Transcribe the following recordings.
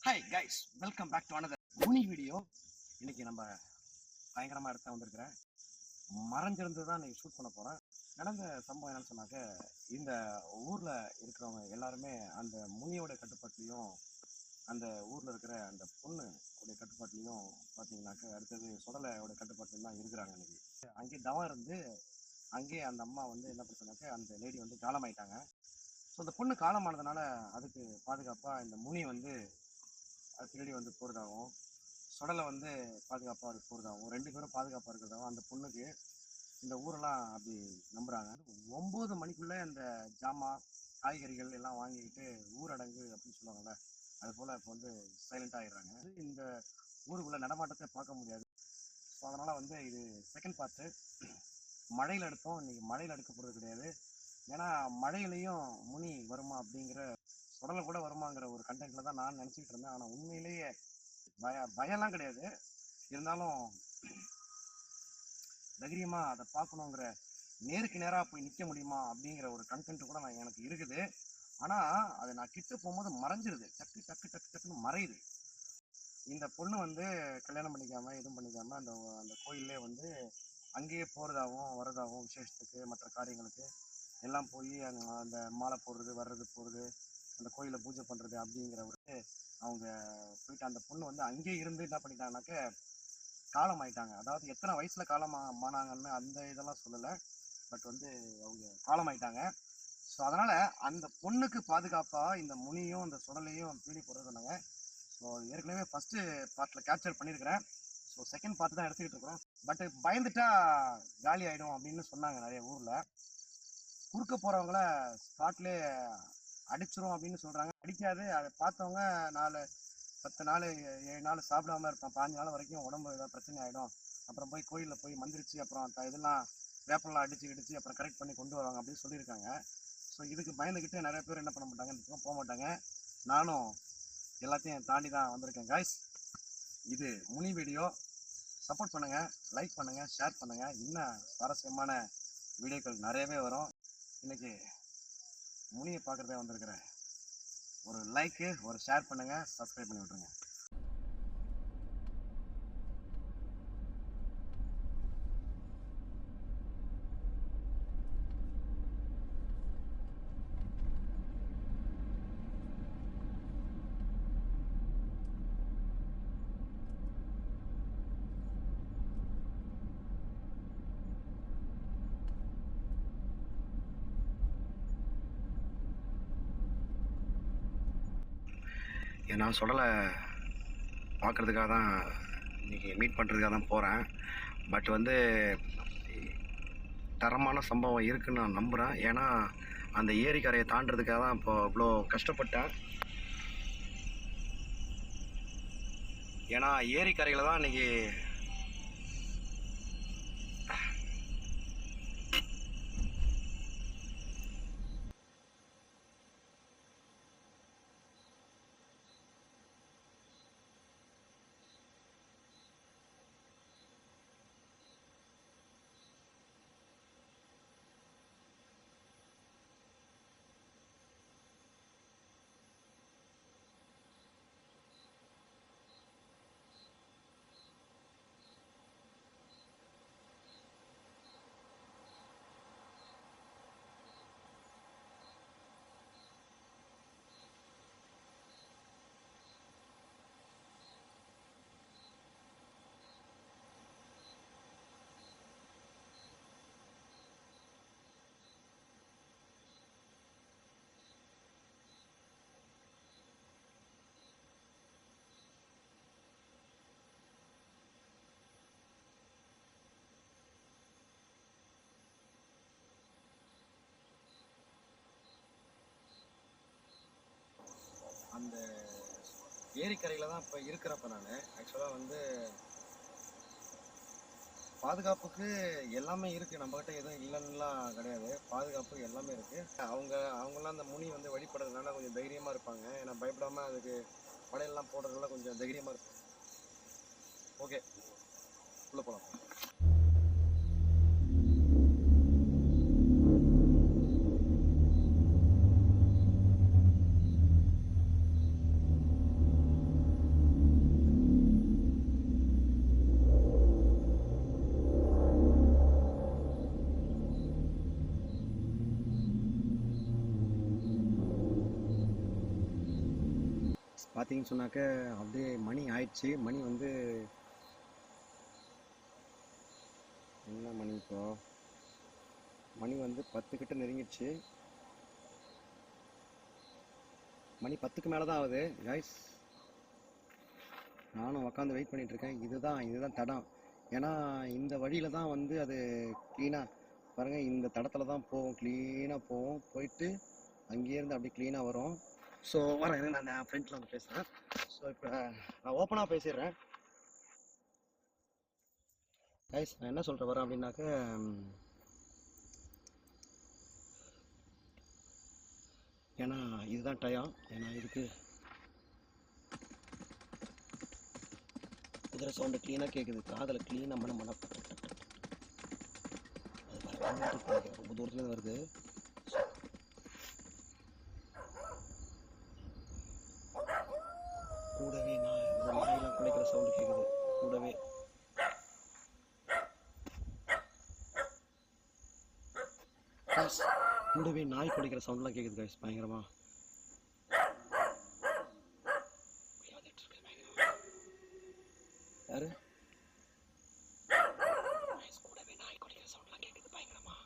Hi guys, welcome back to another mini video. இன்னைக்கு நம்ம பயங்கரமாக இடத்த வந்திருக்கிறேன். மறைஞ்சிருந்து தான் இன்னைக்கு ஷூட் பண்ண போகிறேன். நடந்த சம்பவம் என்னன்னு சொன்னாக்க, இந்த ஊரில் இருக்கிறவங்க எல்லாருமே அந்த முனியோட கட்டுப்பாட்டிலையும் அந்த ஊரில் இருக்கிற அந்த பொண்ணு உடைய கட்டுப்பாட்டிலையும் பார்த்தீங்கன்னாக்க, அடுத்தது சுடலையோட கட்டுப்பாட்டிலையும் தான் இருக்கிறாங்க. இன்னைக்கு அங்கேயே தவம் இருந்து அங்கேயே அந்த அம்மா வந்து என்ன பண்ணுறாங்க, அந்த லேடி வந்து காலமாயிட்டாங்க. ஸோ அந்த பொண்ணு காலமானதுனால அதுக்கு பாதுகாப்பாக இந்த முனி வந்து பின்னாடி வந்து போகிறதாகவும், சுடலை வந்து பாதுகாப்பாக போகிறதாகவும், 2 பேரும் பாதுகாப்பாக இருக்கிறதாகவும் அந்த பொண்ணுக்கு இந்த ஊரெல்லாம் அப்படி நம்புகிறாங்க. 9 மணிக்குள்ளே அந்த ஜாமான் காய்கறிகள் எல்லாம் வாங்கிக்கிட்டு ஊரடங்கு அப்படின்னு சொல்லுவாங்கள்ல, அது போல் இப்போ வந்து சைலண்டாக ஆகிடுறாங்க. இந்த ஊருக்குள்ளே நடமாட்டத்தை பார்க்க முடியாது. ஸோ அதனால் வந்து இது செகண்ட் பார்ட்டு. மழையில் எடுத்தோம், இன்றைக்கி மழையில் எடுக்க போகிறது கிடையாது. ஏன்னா மழையிலையும் முனி வருமா அப்படிங்கிற, சுடலை கூட வருமாங்கிற ஒரு கண்டென்ட்டில் தான் நான் நினச்சிக்கிட்டு இருந்தேன். ஆனால் உண்மையிலேயே பயம்லாம் கிடையாது. இருந்தாலும் தைரியமாக அதை பார்க்கணுங்கிற, நேருக்கு நேராக போய் நிற்க முடியுமா அப்படிங்கிற ஒரு கண்டென்ட் கூட எனக்கு இருக்குது. ஆனால் அது நான் கிட்ட போகும்போது மறைஞ்சிருது, டக்கு டக்கு டக்கு டக்குன்னு மறையுது. இந்த பொண்ணு வந்து கல்யாணம் பண்ணிக்காமல் எதுவும் பண்ணிக்காமல் அந்த அந்த கோயிலே வந்து அங்கேயே போகிறதாகவும் வர்றதாகவும், விசேஷத்துக்கு மற்ற காரியங்களுக்கு எல்லாம் போய் அந்த மாலை போடுறது, வர்றது போகிறது, அந்த கோயிலில் பூஜை பண்ணுறது அப்படிங்கிற ஒரு அவங்க போயிட்டு அந்த பொண்ணு வந்து அங்கேயே இருந்து என்ன பண்ணிட்டாங்கனாக்க காலம் ஆயிட்டாங்க. அதாவது எத்தனை வயசில் காலமானாங்கன்னு அந்த இதெல்லாம் சொல்லலை, பட் வந்து அவங்க காலம் ஆயிட்டாங்க. ஸோ அதனால் அந்த பொண்ணுக்கு பாதுகாப்பாக இந்த முனியும் அந்த சுடலையும் பீடி போடுறது சொன்னாங்க. ஸோ ஏற்கனவே ஃபஸ்ட்டு பார்ட்டில் கேப்சர் பண்ணியிருக்கிறேன். ஸோ செகண்ட் பார்ட் தான் எடுத்துக்கிட்டு இருக்கிறோம். பட் பயந்துட்டா காலி ஆகிடும் அப்படின்னு சொன்னாங்க நிறைய ஊரில். குறுக்க போகிறவங்கள ஸ்பாட்லேயே அடிச்சிரும் அப்படின்னு சொல்கிறாங்க. அடிக்காது, அதை பார்த்தவங்க 10 நாள் 7 நாள் சாப்பிடாம இருப்பான், 5 நாள் வரைக்கும் உடம்பு ஏதாவது பிரச்சனை ஆகிடும். அப்புறம் போய் கோயிலில் போய் மந்திரிச்சு அப்புறம் இதெல்லாம் வேப்பெல்லாம் அடிச்சு அப்புறம் கரெக்ட் பண்ணி கொண்டு வருவாங்க அப்படின்னு சொல்லியிருக்காங்க. ஸோ இதுக்கு பயந்துக்கிட்டு நிறைய பேர் என்ன பண்ண மாட்டாங்க, இந்த பக்கம் போக மாட்டாங்க. நானும் எல்லாத்தையும் தாண்டி தான் வந்திருக்கேன் காய்ஸ். இது முனி வீடியோ. சப்போர்ட் பண்ணுங்கள், லைக் பண்ணுங்கள், ஷேர் பண்ணுங்கள். இன்னும் சுவாரஸ்யமான வீடியோக்கள் நிறையவே வரும். இன்றைக்கி முனியை பார்க்குறதே வந்திருக்கிறேன். ஒரு லைக்கு, ஒரு ஷேர் பண்ணுங்கள், சப்ஸ்கிரைப் பண்ணி விட்ருங்க. நான் சுடலை பார்க்குறதுக்காக தான் இன்றைக்கி மீட் பண்ணுறதுக்காக தான் போகிறேன். பட் வந்து தரமான சம்பவம் இருக்குதுன்னு நான் நம்புகிறேன். ஏன்னா அந்த ஏரிக்கரையை தாண்டதுக்காக தான் இப்போ இவ்வளோ கஷ்டப்பட்டேன். ஏன்னா ஏரிக்கரையில் தான் இன்றைக்கி அந்த ஏரிக்கரையில் தான் இப்போ இருக்கிறப்ப நான் ஆக்சுவலாக வந்து பாதுகாப்புக்கு எல்லாமே இருக்குது. நம்மகிட்ட எதுவும் இல்லைன்னுலாம் கிடையாது, பாதுகாப்பு எல்லாமே இருக்குது. அவங்களாம் அந்த முனி வந்து வழிபடுறதுனால கொஞ்சம் தைரியமாக இருப்பாங்க. ஏன்னா பயப்படாமல் அதுக்கு படையெல்லாம் போடுறதுனால கொஞ்சம் தைரியமாக இருப்பாங்க. ஓகே, உள்ளே போகலாம். பார்த்தீங்கன்னு சொன்னாக்க அப்படியே மணி ஆயிடுச்சு. மணி வந்து என்ன மணி இப்போ? மணி வந்து 10 கிட்ட நெருங்கிடுச்சு. மணி 10க்கு மேலே தான் ஆகுது கைஸ். நானும் உக்காந்து வெயிட் பண்ணிட்டு இருக்கேன். இதுதான் தடம். ஏன்னா இந்த வழியில தான் வந்து அது க்ளீனாக பாருங்கள், இந்த தடத்துல தான் போகும், க்ளீனாக போகும். போயிட்டு அங்கேயிருந்து அப்படியே க்ளீனாக வரும். ஸோ வரேன், நான் ஃப்ரெண்ட்ல வந்து பேசுகிறேன். ஸோ இப்போ நான் ஓப்பனாக பேசிடுறேன் கைஸ். நான் என்ன சொல்கிற வரேன் அப்படின்னாக்க, ஏன்னா இதுதான் டயம். ஏன்னா இதுக்கு குதிரை சவுண்டு க்ளீனாக கேட்குது காதில். க்ளீனாக மன அது ரொம்ப தூரத்துலேருந்து வருது. கூடவே நான் இந்த நாயெல்லாம் குலைக்கிற சவுண்டு கேட்குது. கூடவே கூடவே நாய் குலைக்கிற சவுண்ட்லாம் கேட்குது கைஸ், பயங்கரமா. யாரு? கூடவே நாய் குலைக்கிற சவுண்ட்லாம் கேட்குது பயங்கரமா.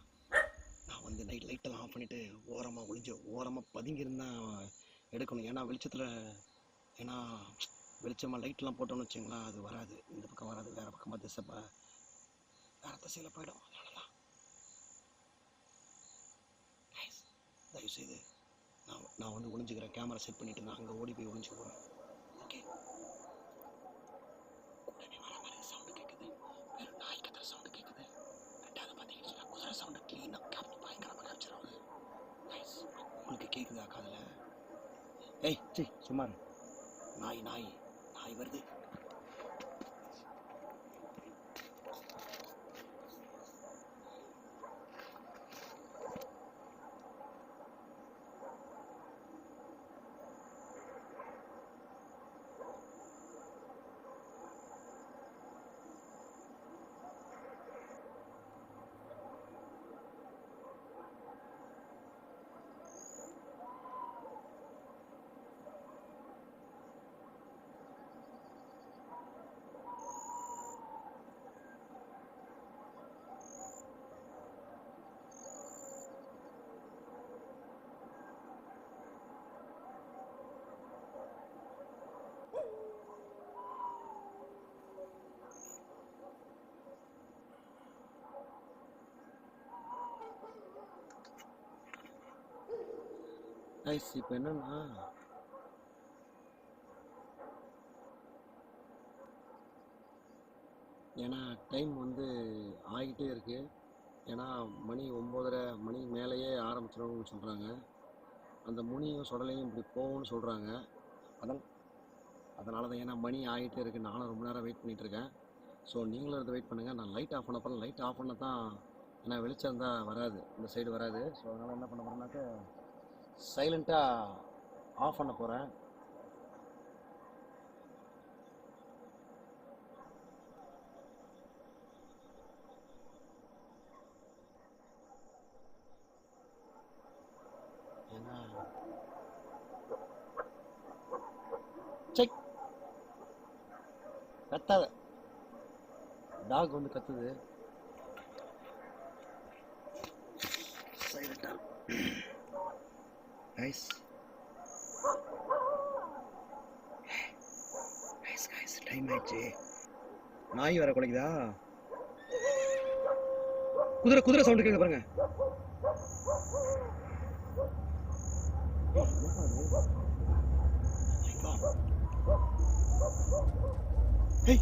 நான் வந்து நைட் லைட்டெல்லாம் ஆஃப் பண்ணிட்டு ஓரமாக பதுங்கியிருந்தான் எடுக்கணும். ஏன்னா வெளிச்சத்தில், ஏன்னா வெளிச்சமாக லைட்லாம் போட்டோம்னு வச்சுங்களேன், அது வராது, இந்த பக்கம் வராது, வேறு பக்கமாக வேறு திசையில் போயிடும். அதனால தான் தயவுசெய்து நான் வந்து ஒளிஞ்சுக்கிறேன். கேமரா செட் பண்ணிவிட்டு நான் அங்கே ஓடி போய் ஒளிஞ்சு போகிறேன். ஓகே. கூடவே வர மாதிரி சவுண்டு கேட்குது. வெறும் நாய் கத்துற சவுண்டு கேட்குது. ரெண்டாவது பார்த்தீங்கன்னா குதிரை சவுண்டு க்ளீனாக பயங்கரமாக கேப்சர் ஆகுது. உங்களுக்கு கேட்குதா காதில்? ஏய் சி சும்மா நாய் வருது. கைஸ் இப்போ என்னன்னா, ஏன்னா டைம் வந்து ஆகிட்டே இருக்குது. ஏன்னா மணி 9:30 மணி மேலேயே ஆரம்பிச்சிடணும்னு சொல்கிறாங்க. அந்த முனியும் சுடலையும் இப்படி போகும்னு சொல்கிறாங்க. அதனால தான், ஏன்னா மணி ஆகிட்டே இருக்குது. நானும் ரொம்ப நேரம் வெயிட் பண்ணிகிட்ருக்கேன். ஸோ நீங்களும் இதை வெயிட் பண்ணுங்கள். நான் லைட் ஆஃப் பண்ண லைட் ஆஃப் பண்ண தான், ஏன்னா வெளிச்சம் இருந்தால் வராது, இந்த சைடு வராது. ஸோ அதனால் என்ன பண்ண போகிறேன்னாக்க சைலண்ட்டாக ஆஃப் பண்ண போகிறேன். ஏன்னா செக் கத்தாத டாக் வந்து கத்துது. சைலண்டா கைஸ். டைம் ஆயிடுச்சு. நாய் வர குலைக்குதா? குதிரை சவுண்டு கேட்க பாருங்க. Hey.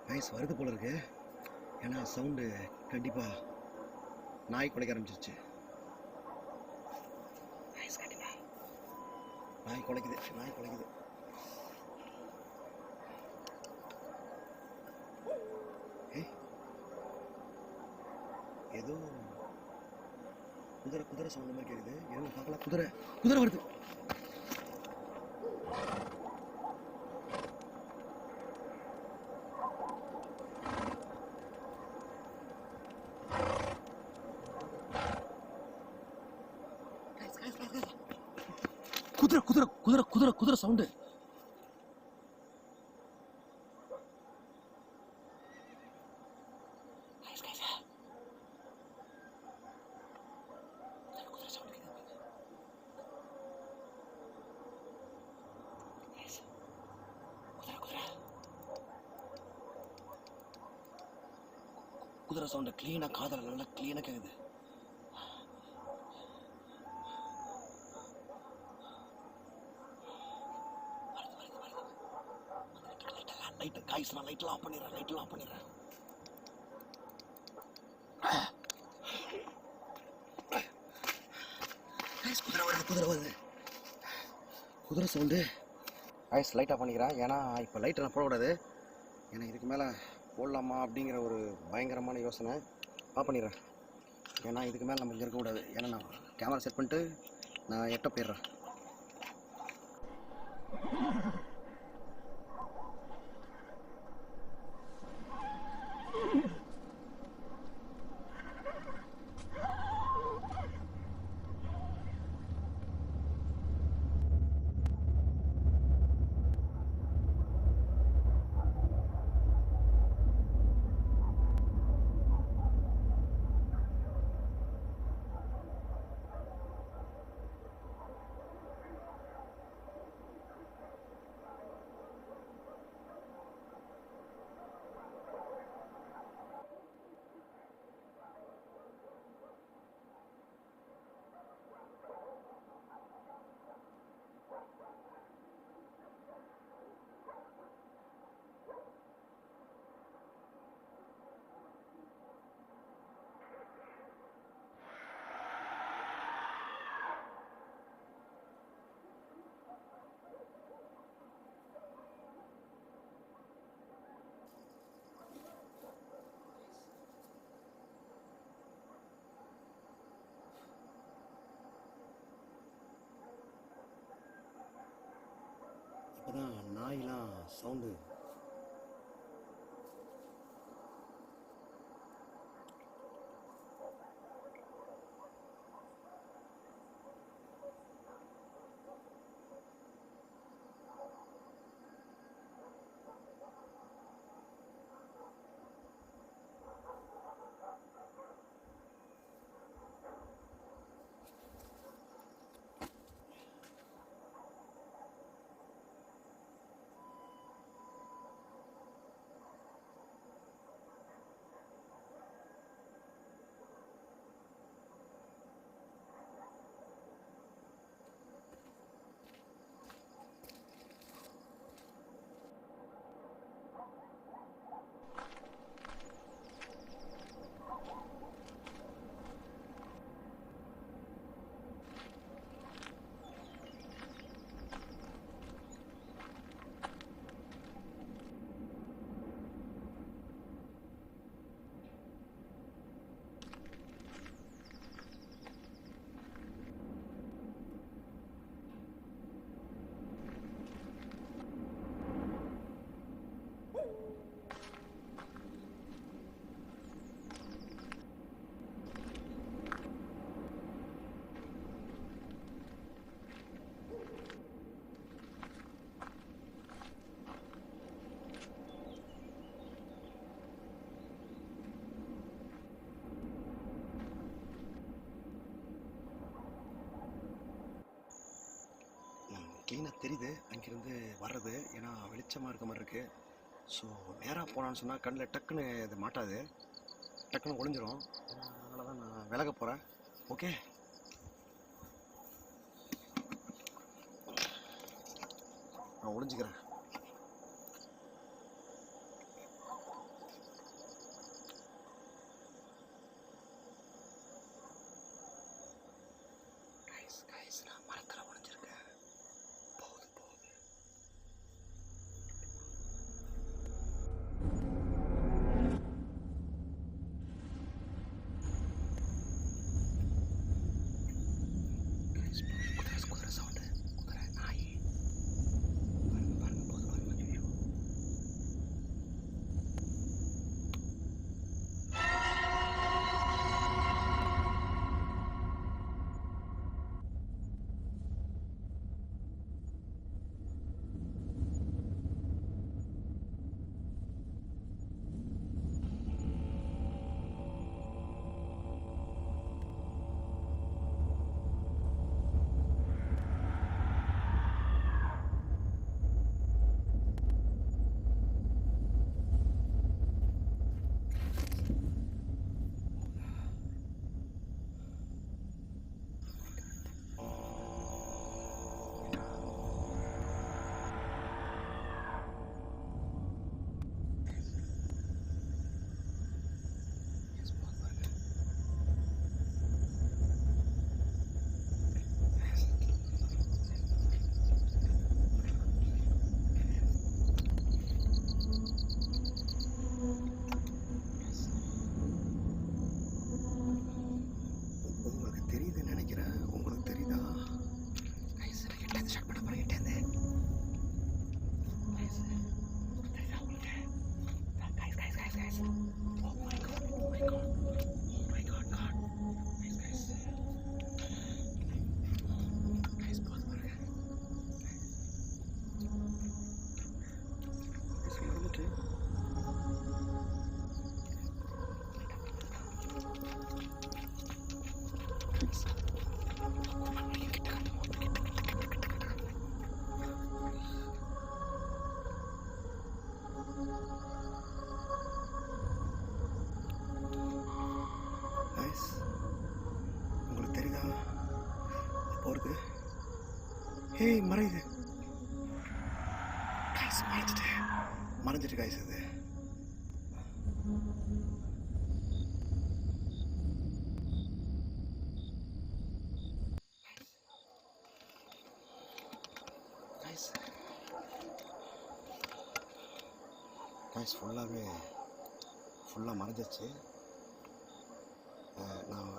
நைஸ் வருது போல இருக்கு. ஏன்னா சவுண்டு கண்டிப்பாக நாய் குலைக்க ஆரம்பிச்சிருச்சு. நாய் குலைக்குது, நாய் குலைக்குது. ஏதோ குதிரை குதிரை சவுண்ட் மாதிரி கேட்குது. என்ன பார்க்கலாம். குதிரை குதிரை வருது. குதிரை குதிரை குதிரை குதிரை குதிரை சவுண்டு. குதிரை சவுண்டு கிளீனா காதல நல்லா கிளீனா கேக்குது. லைட் காய்ஸ், நான் லைட்லாம் ஆஃப் பண்ணிடுறேன், லைட்லாம் ஆஃப் பண்ணிடுறேன். குதிரை வருது, குதிரை வருது, குதிரை சவுண்டு. காய்ஸ் லைட் ஆஃப் பண்ணிக்கிறேன். ஏன்னா இப்போ லைட் நான் போடக்கூடாது. ஏன்னா இதுக்கு மேலே போடலாமா அப்படிங்கிற ஒரு பயங்கரமான யோசனை. ஆஃப் பண்ணிடுறேன். ஏன்னா இதுக்கு மேலே நம்ம இங்கே இருக்கக்கூடாது. ஏன்னா நான் கேமரா செட் பண்ணிட்டு நான் எட்ட போயிடுறேன். அப்போதான் நாயெலாம் சவுண்டு. க்ளீனாக தெரியுது அங்கேருந்து வர்றது. ஏன்னா வெளிச்சமாக இருக்க மாதிரி இருக்குது. ஸோ நேராக போனான்னு சொன்னால் கண்ணில் டக்குன்னு இது மாட்டாது, டக்குன்னு ஒளிஞ்சிரும். அதனால தான் நான் விலக போகிறேன். ஓகே, நான் ஒளிஞ்சிக்கிறேன். நான் மரத்தில் ஒளிஞ்சிருக்கேன். உங்களுக்கு தெரியுதா போறது? ஹேய், மறையுது கைஸ், மறைஞ்சிட்டு கைஸ். இது கைஸ் ஃபுல்லாக மறைஞ்சிருச்சு.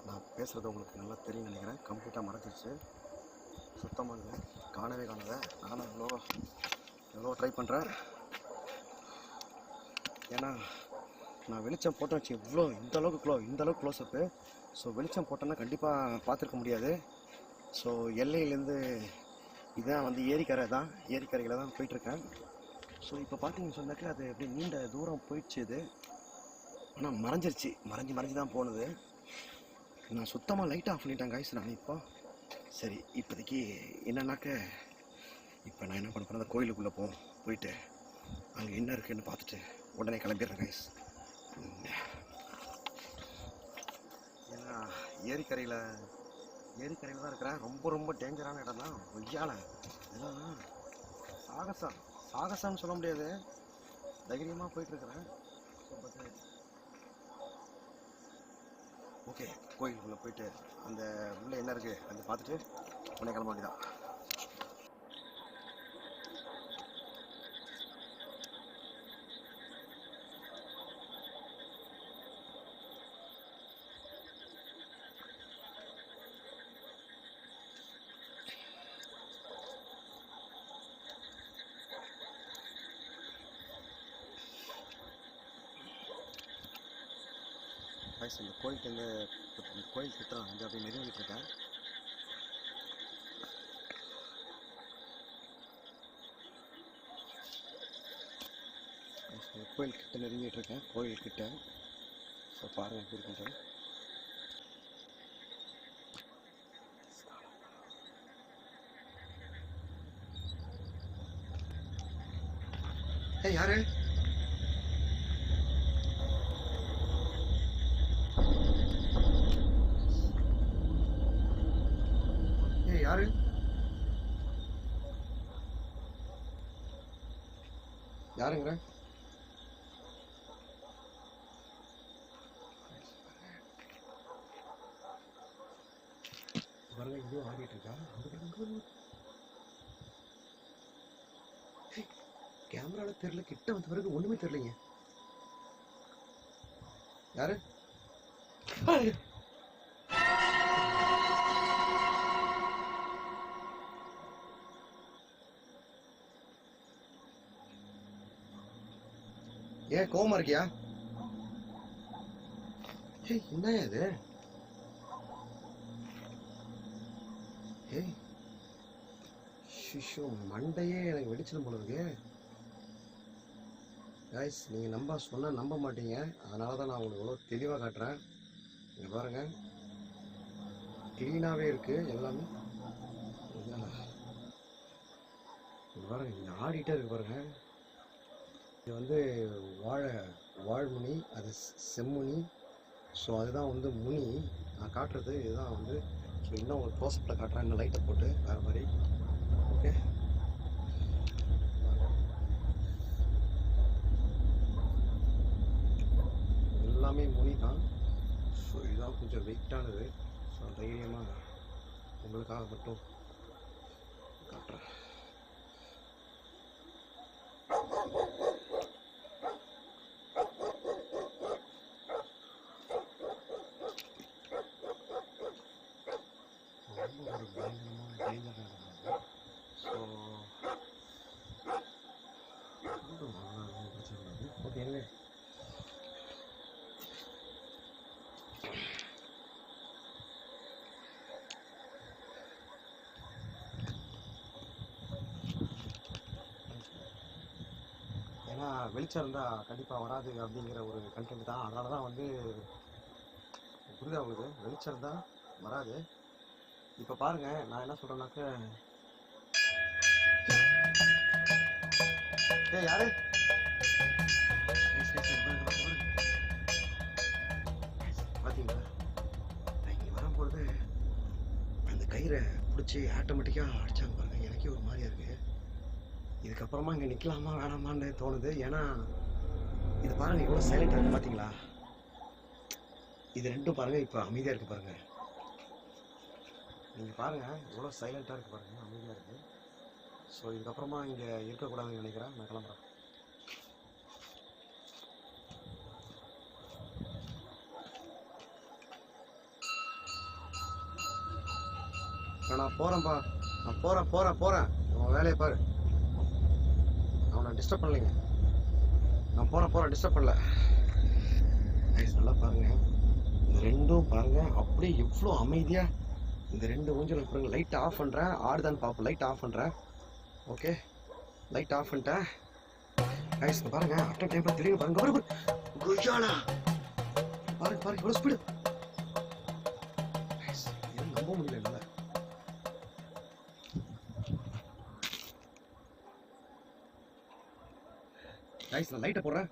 நான் பேசுகிறது உங்களுக்கு நல்லா தெரியும் நினைக்கிறேன். கம்ப்ளீட்டாக மறைஞ்சிருச்சு, சுத்தமாக இல்லை, காணவே காணாத. நானும் எவ்வளோ ட்ரை பண்ணுறேன். ஏன்னா நான் வெளிச்சம் போட்டேன் வச்சு இந்த அளவுக்கு க்ளோஸ்அப்பு. ஸோ வெளிச்சம் போட்டோன்னா கண்டிப்பாக பார்த்துருக்க முடியாது. ஸோ எல்லையிலேருந்து இதுதான் வந்து ஏரிக்கரையில் தான் போயிட்டுருக்கேன். ஸோ இப்போ பார்த்தீங்கன்னு சொன்னாக்க அது அப்படியே நீண்ட தூரம் போயிடுச்சு. இது ஆனால் மறைஞ்சு தான் போனது. நான் சுத்தமாக லைட் ஆஃப் பண்ணிட்டேன் கைஸ். நான் சரி, இப்போதைக்கு என்னன்னாக்க இப்போ நான் என்ன பண்ண போகிறேன், அந்த கோயிலுக்குள்ளே போயிட்டு அங்கே என்ன இருக்குன்னு பார்த்துட்டு உடனே கிளம்பிடுறேன் கைஸ். ஏன்னா ஏரிக்கரையில் தான் இருக்கிறேன். ரொம்ப டேஞ்சரான இடம் தான். ஒய்யால இதெல்லாம் சாகசம்னு சொல்ல முடியாது, தைரியமாக போயிட்டுருக்கிறேன். ஓகே, கோயிலுக்குள்ளே போயிட்டு அந்த உள்ளே என்ன இருக்குது அதை பார்த்துட்டு உடனே கிளம்ப வேண்டியதான். இந்த கோயில் கிட்ட வந்து அப்படியே நெருங்கிட்டு இருக்கேன். கோயில் கிட்ட நெருங்கிட்டு இருக்கேன், கோயில் கிட்ட. ஸோ பாருங்க எப்படி இருக்குன்ட்டு. யாரு? யாரு? யாருங்கிற? பாருங்க, இங்கேயோ ஆடிட்டு இருக்கா. கேமரால தெரியல, கிட்ட வந்த பிறகு ஒண்ணுமே தெரியலைங்க. யாரு? ஏன் கோவமா இருக்கியா? என்ன இது? ஷிஷோ, மண்டையே எனக்கு வெடிச்சிடும் போல இருக்கு. கைஸ், நீங்க சொன்னா நம்ப மாட்டீங்க. அதனாலதான் நான் உங்களுக்கு எவ்வளவு தெளிவா காட்டுறேன். இங்க பாருங்க, கிளீனாவே இருக்கு எல்லாமே. பாருங்க, இங்க ஆடிட்டே இருக்கு பாருங்க. இது வந்து வாழ்முனி, அது செம்முனி. ஸோ அதுதான் வந்து முனி. நான் காட்டுறது இதுதான் வந்து. ஸோ இன்னும் ஒரு க்ளோஸ்அப்பில் காட்டுறேன், இன்னும் லைட்டை போட்டு வேறு மாதிரி. ஓகே, எல்லாமே முனி தான். ஸோ இதுதான் கொஞ்சம் வெயிட்டானது. ஸோ தைரியமாக உங்களுக்காக மட்டும் காட்டுறேன். ஒரு பயங்கரமான டேஞ்சரான இடம். ஸோ பிரச்சனை. ஓகே, ஏன்னா வெளிச்சம் இருந்தால் கண்டிப்பாக வராது அப்படிங்கிற ஒரு கண்டென்ட் தான். அதனால தான் வந்து புரியுதா உங்களுக்கு, வெளிச்சம் இருந்தால் வராது. இப்போ பாருங்க, நான் என்ன சொல்கிறேன்னாக்க, யாரு பார்த்தீங்களா, நான் இங்கே வரும்பொழுது அந்த கயிறை பிடிச்சி ஆட்டோமேட்டிக்காக அடிச்சாங்க பாருங்க. எனக்கே ஒரு மாதிரியா இருக்கு. இதுக்கப்புறமா இங்கே நிற்கலாமா வேணாமான்னு தோணுது. ஏன்னா இது பாருங்க எவ்வளோ சைலண்டாக இருக்கு பார்த்தீங்களா. இது ரெண்டும் பாருங்க இப்போ அமைதியாக இருக்கு பாருங்க. நீங்கள் பாருங்க எவ்வளோ சைலண்டாக இருக்கு பாருங்க, அமைதியாக இருக்கு. ஸோ இதுக்கப்புறமா இங்கே இருக்கக்கூடாதுன்னு நினைக்கிறேன். நான் கிளம்புறேன். நான் போகிறேன்ப்பா, நான் போகிறேன். அவன் வேலையை பாரு, அவனை டிஸ்டர்ப் பண்ணலைங்க. நான் போகிறேன், டிஸ்டர்ப் பண்ணல. நல்லா பாருங்க, இந்த ரெண்டும் பாருங்க அப்படியே எவ்வளோ அமைதியாக. இந்த ரெண்டு ஊஞ்சல் பாருங்க. லைட் ஆஃப் பண்ணுறேன், ஆடுதான்னு பார்ப்போம். லைட் ஆஃப் பண்ணுறேன். ஓகே, லைட் ஆஃப் பண்ணிட்டேன். கைஸ் பாருங்க, அட்ட டைம்ல தெரியும் பாருங்க. குஜாலா பாருங்க எவ்வளோ ஸ்பீடு. நம்ப முடியல என்னால. கைஸ் நான் லைட்டை போடுறேன்.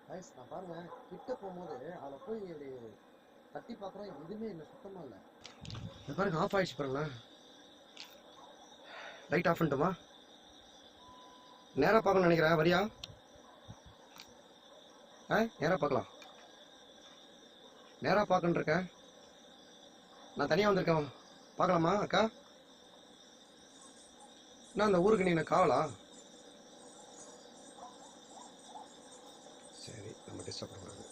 கைஸ் நான் பாருங்க, கிட்ட போகும்போது அதில் போய் அப்படி தட்டி பார்க்குறேன், எதுவுமே இல்லை, சுத்தமாக இல்லை. இது பாருங்க ஆஃப் ஆயிடுச்சு பாருங்களேன். லைட் ஆஃப் பண்ணிட்டோமா? நேராக பார்க்கணும்னு நினைக்கிறேன். வரியா? நேராக பார்க்கலாம். நேராக பார்க்கணுன்னு இருக்கேன். நான் தனியாக வந்திருக்கேன், பார்க்கலாமா அக்கா? என்ன அந்த ஊருக்கு நீ காவலா? சரி, நம்ம டிஸ்டர்ப் பண்ணக்கூடாது.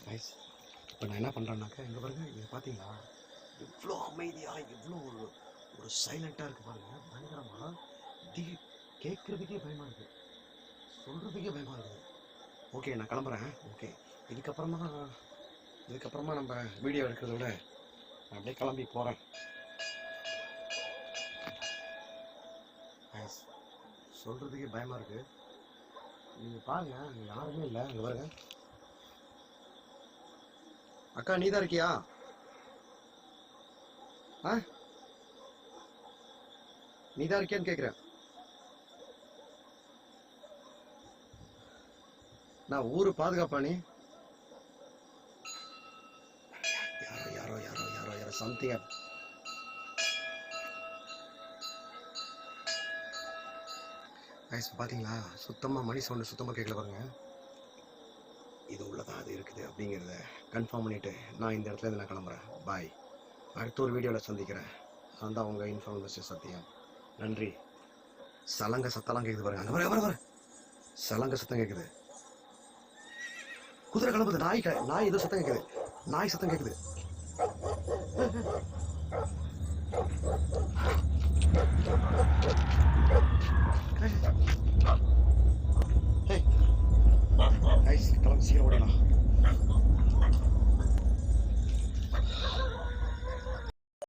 நைஸ். இப்போ நான் என்ன பண்ணுறேன்னாக்கா, இங்கே பாருங்க, இங்கே பார்த்தீங்களா எவ்வளோ அமைதியாக, எவ்வளோ ஒரு சைலண்ட்டாக இருக்குது பாருங்க. பயங்கரமாக கேட்குறதுக்கே பயமாக இருக்குது, சொல்கிறதுக்கே பயமாக இருக்குது. ஓகே நான் கிளம்புறேன். ஓகே, இதுக்கப்புறமா நம்ம வீடியோ எடுக்கிறத விட நான் அப்படியே கிளம்பி போகிறேன். சொல்கிறதுக்கே பயமாக இருக்குது. நீங்கள் பாருங்க, அங்கே யாருமே இல்லை. அங்கே பாருங்க. அக்கா நீ தான் இருக்கியா? நீ தான் இருக்கியான்னு கேட்குறேன். நான் ஊரு பாதுகாப்பா நீ? யாரோ சம்திங். பார்த்தீங்களா, சுத்தமாக மணி சவுண்டு சுத்தமாக கேட்கல பாருங்க. இது உள்ளதான் அது இருக்குது அப்படிங்கிறத கன்ஃபார்ம் பண்ணிவிட்டு நான் இந்த இடத்துல நான் கிளம்புறேன். பாய். அடுத்த ஒரு வீடியோவில் சந்திக்கிறேன். நான் தான் உங்கள் இன்ஃபார்மேஷன் சத்தியம். நன்றி. சலங்க சத்தம்லாம் கேட்குது பாருங்க. அங்கே வர சலங்க சத்தம் கேட்குது. குதிரை கிளம்புது. நாய் ஏதோ சத்தம் கேட்குது. நாய் சத்தம் கேட்குது.